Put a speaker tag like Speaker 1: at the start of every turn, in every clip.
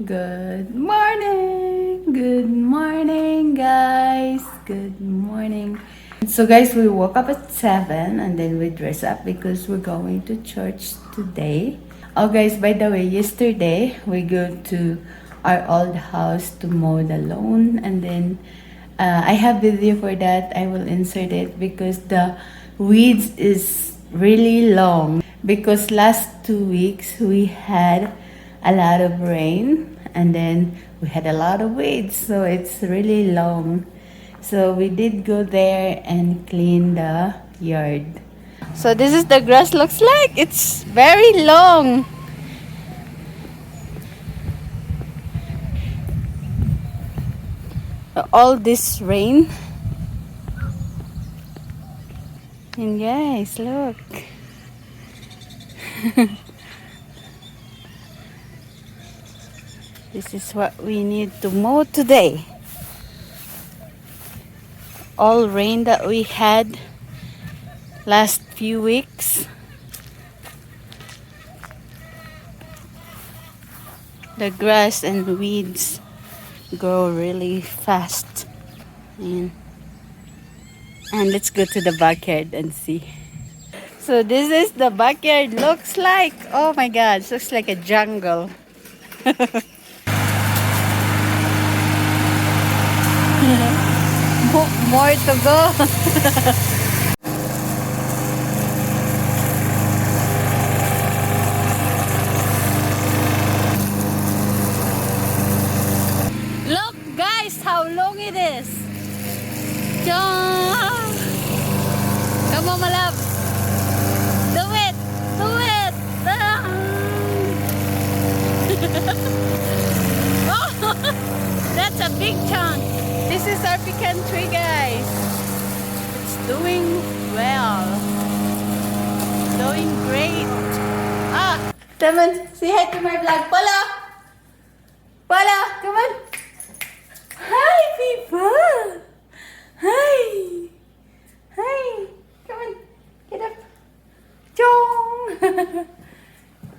Speaker 1: Good morning! Good morning, guys! Good morning. So, guys, we woke up at 7 and then we dress up because we're going to church today. Oh, guys, by the way, yesterday we go to our old house to mow the lawn, and then I have video for that. I will insert it because the weeds is really long because last 2 weeks we had a lot of rain and then we had a lot of weeds, so it's really long. So we did go there and clean the yard. So this is the grass looks like. It's very long. All this rain. And guys, look. This is what we need to mow today. All rain that we had last few weeks. The grass and weeds grow really fast. And let's go to the backyard and see. So this is the backyard looks like. Oh my god, it looks like a jungle. More to go. Look guys how long it is. Chong! Come on my love. Do it! Do it! Ah! Oh, that's a big chunk. This is our pecan tree, guys. It's doing well. Doing great. Ah, come on. Say hi to my vlog. Polo! Polo, come on. Hi, people. Hi. Hi. Come on. Get up. Chong.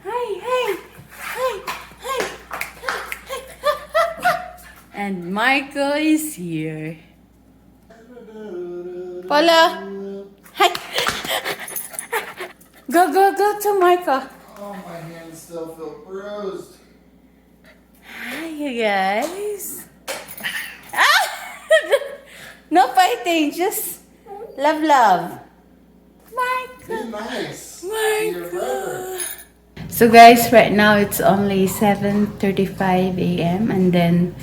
Speaker 1: Hi, hi. Hi, hi. And Marco is here. Paula. Hi. Go to Marco.
Speaker 2: Oh, my hands still feel bruised.
Speaker 1: Hi, you guys. Ah! No fighting, just love. Marco.
Speaker 2: Be nice. to your
Speaker 1: Marco.
Speaker 2: brother.
Speaker 1: So guys, right now it's only 7:35 a.m. and then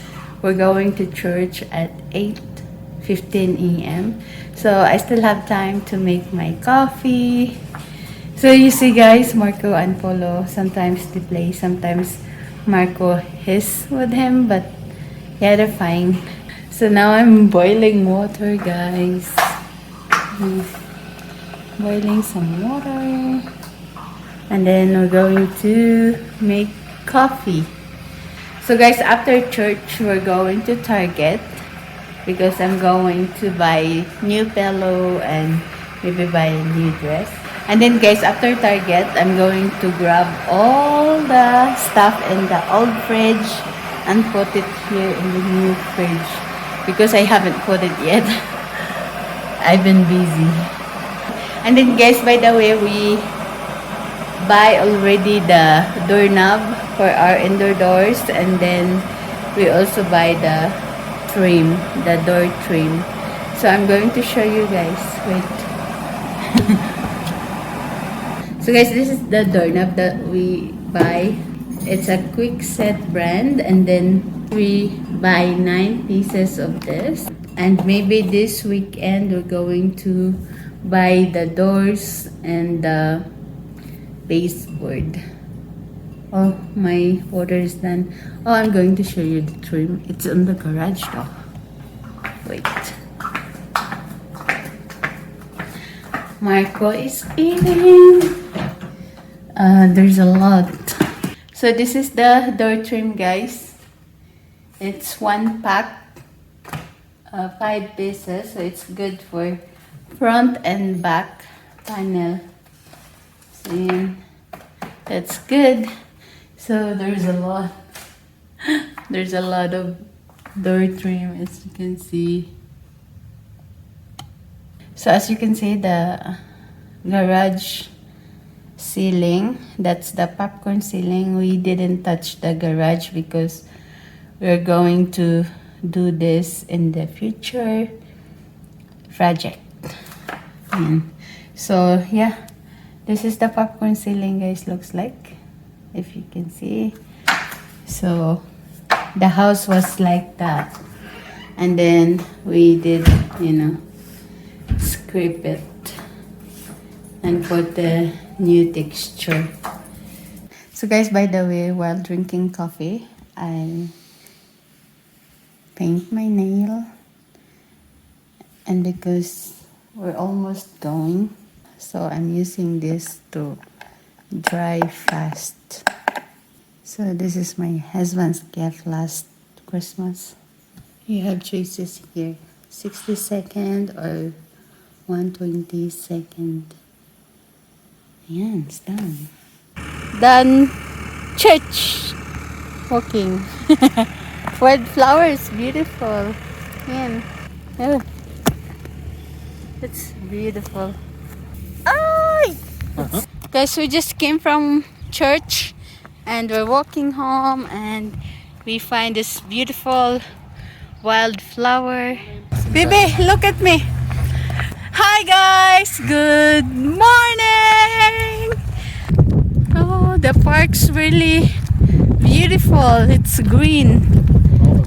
Speaker 1: we're going to church at 8:15 a.m. So I still have time to make my coffee. So you see guys, Marco and Polo, sometimes they play, sometimes Marco is with him, but yeah, they're fine. So now I'm boiling water, guys. Boiling some water. And then we're going to make coffee. So guys, after church, we're going to Target because I'm going to buy new pillow and maybe buy a new dress. And then guys, after Target, I'm going to grab all the stuff in the old fridge and put it here in the new fridge because I haven't put it yet. I've been busy. And then guys, by the way, we buy already the doorknob for our indoor doors, and then we also buy the trim, the door trim. So I'm going to show you guys. Wait. So guys, this is the doorknob that we buy. It's a Quickset brand, and then we buy 9 pieces of this. And maybe this weekend we're going to buy the doors and the baseboard. Oh, my order is done. Oh, I'm going to show you the trim. It's on the garage though. Wait. Marco is eating. There's a lot. So this is the door trim, guys. It's 1 pack, 5 pieces. So it's good for front and back panel. So, that's good. So there's a lot. There's a lot of door trim, as you can see. So as you can see, the garage ceiling, that's the popcorn ceiling. We didn't touch the garage because we're going to do this in the future project. So yeah, this is the popcorn ceiling, guys, looks like, if you can see. So the house was like that, and then we did, scrape it and put the new texture. So guys, by the way, while drinking coffee, I paint my nail, and because we're almost going, so I'm using this to dry fast. So this is my husband's gift last Christmas. You have choices here, 60-second or 120-second. Ayan, it's done. Done. Church. Walking. Wildflowers, beautiful. Ayan. Oh. It's beautiful. Ay! Guys, we just came from church and we're walking home and we find this beautiful wildflower. Baby, look at me. Hi guys, good morning. Oh, the park's really beautiful. It's green,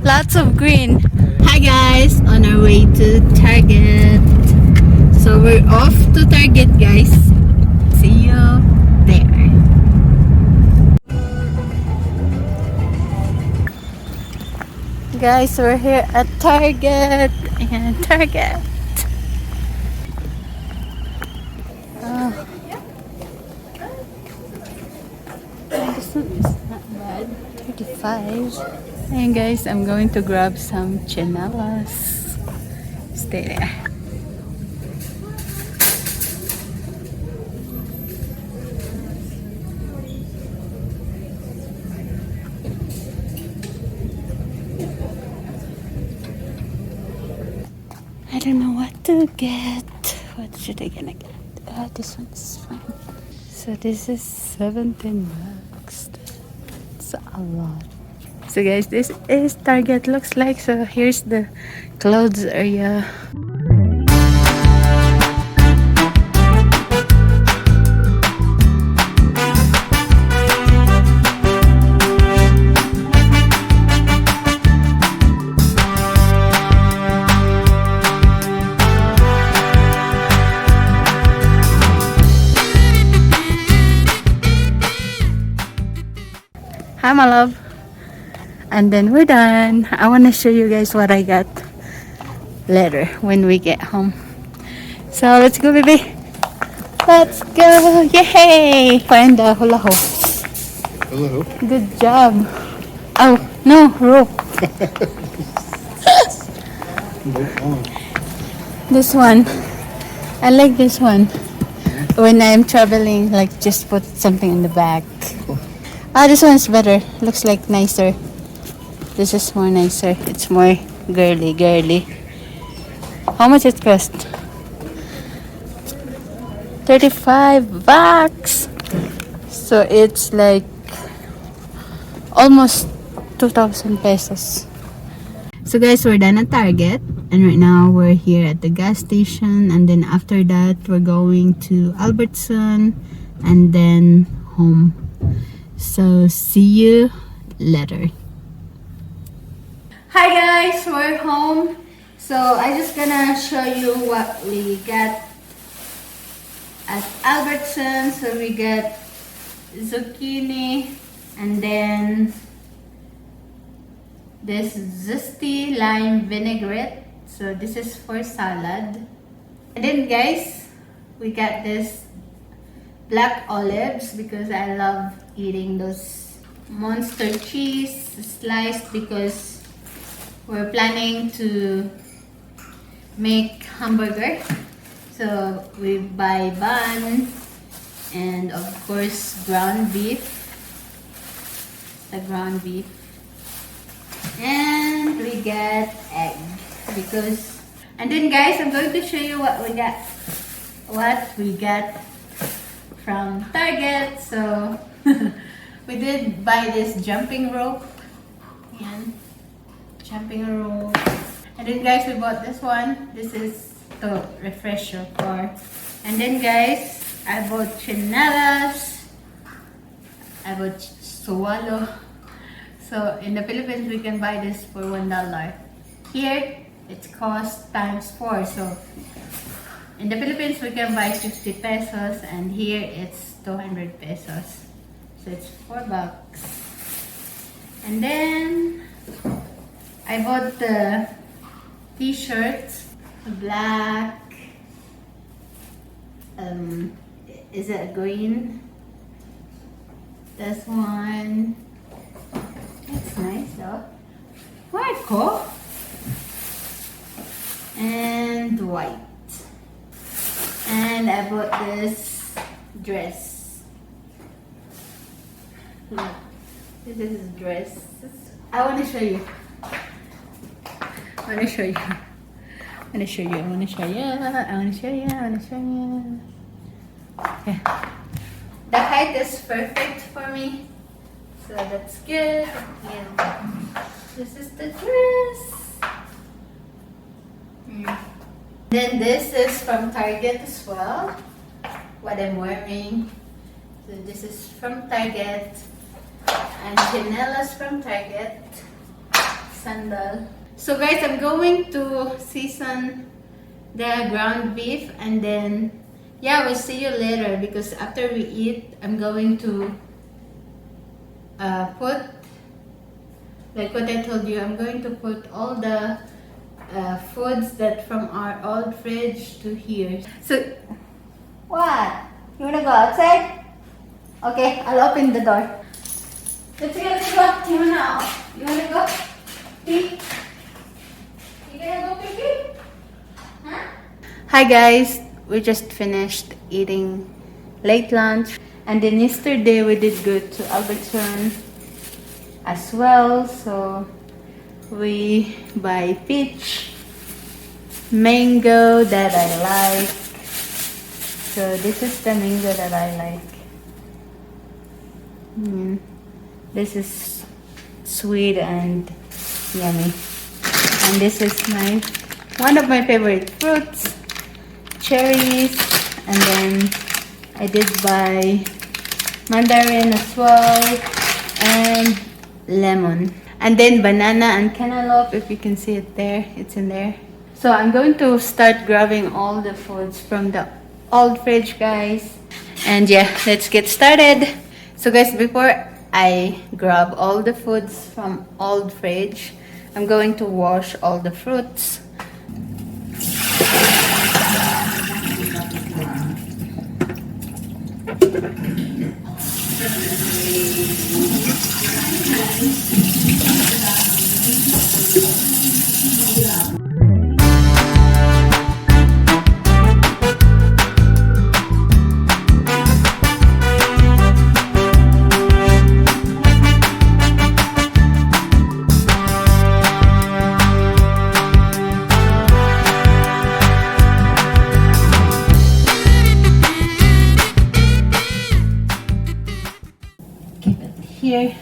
Speaker 1: lots of green. Hi guys, on our way to Target. So we're off to Target, guys. See you there. Guys, we're here at Target. And Target. Oh. This one is not bad. 35. And guys, I'm going to grab some chanelas. Stay there. I don't know what to get. What should I gonna get? This one's fine. So this is 17 bucks. It's a lot. So guys, this is Target looks like. So here's the clothes area. Hi, my love. And then we're done. I want to show you guys what I got later when we get home. So let's go, baby. Let's go. Yay! Find the hula hoop.
Speaker 2: Hula hoop?
Speaker 1: Good job. Oh, no, rope. This one. I like this one. When I'm traveling, like just put something in the back. Ah, this one's better. Looks like nicer. This is more nicer. It's more girly. How much it cost? 35 bucks. So it's like almost 2,000 pesos. So guys, we're done at Target. And right now we're here at the gas station. And then after that, we're going to Albertson. And then home. So see you later. Hi guys, we're home. So I just gonna show you what we got at Albertson. So we got zucchini and then this zesty lime vinaigrette. So this is for salad. And then guys, we got this black olives because I love eating those monster cheese sliced because we're planning to make hamburger. So we buy bun and of course ground beef. The ground beef. And we get egg because, and then guys, I'm going to show you what we got. What we got from Target. So we did buy this jumping rope. And jumping rope. And then guys, we bought this one. This is to refresh your car. And then guys, I bought chinelas. I bought swallow. So in the Philippines, we can buy this for $1. Here, it's cost times 4. So in the Philippines, we can buy 50 pesos, and here it's 200 pesos. So it's $4. And then I bought the t-shirts, black. Is it green? This one. It's nice though. Quite cool. And white. And I bought this dress. Look, this is a dress. I want to show you. I want to show you. I want to show you. I want to show you. I want to show you. I want to show you. Okay. The height is perfect for me. So that's good. And this is the dress. Then this is from Target as well. What I'm wearing. So this is from Target. And chinelas from Target. Sandal. So guys, I'm going to season the ground beef, and then yeah, we'll see you later because after we eat, I'm going to put, like what I told you, I'm going to put all the foods that from our old fridge to here. So, what? You wanna go outside? Okay, I'll open the door. Let's go. You wanna go? Pee? You gonna go pee? Huh? Hi guys, we just finished eating late lunch, and then yesterday we did go to Albertson as well. So we buy peach, mango that I like. So this is the mango that I like. This is sweet and yummy. And this is one of my favorite fruits, cherries. And then I did buy mandarin as well and lemon. And then banana and cantaloupe, if you can see it there, it's in there. So I'm going to start grabbing all the foods from the old fridge, guys. And yeah, let's get started. So guys, before I grab all the foods from old fridge, I'm going to wash all the fruits. Keep it here.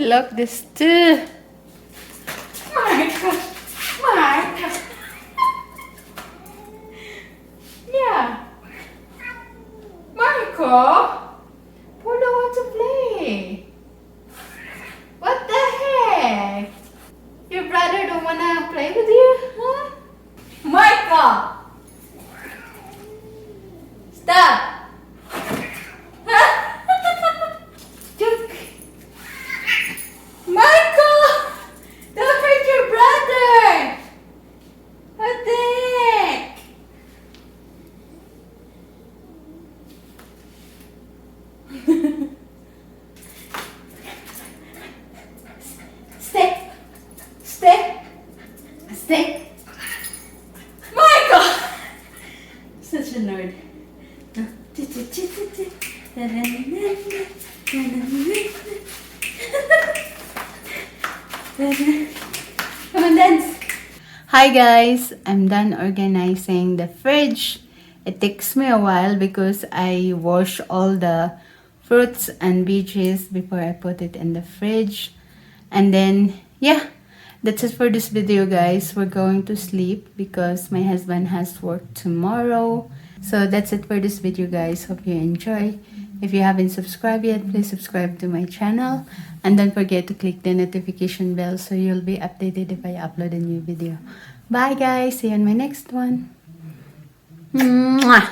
Speaker 1: look, this too. Marco. Marco. Yeah. Marco. Polo wants to play. What the heck? Your brother don't wanna play with you? Huh? Marco! Stop! Look. Michael! Don't hurt your brother! What the heck? Stay! Stay! Stay! Michael! Such a nerd. Come on, dance. Hi guys, I'm done organizing the fridge. It takes me a while because I wash all the fruits and veggies before I put it in the fridge. And then, yeah, that's it for this video, guys. We're going to sleep because my husband has work tomorrow. So that's it for this video, guys. Hope you enjoy. If you haven't subscribed yet, please subscribe to my channel. And don't forget to click the notification bell so you'll be updated if I upload a new video. Bye, guys. See you on my next one. Mwah!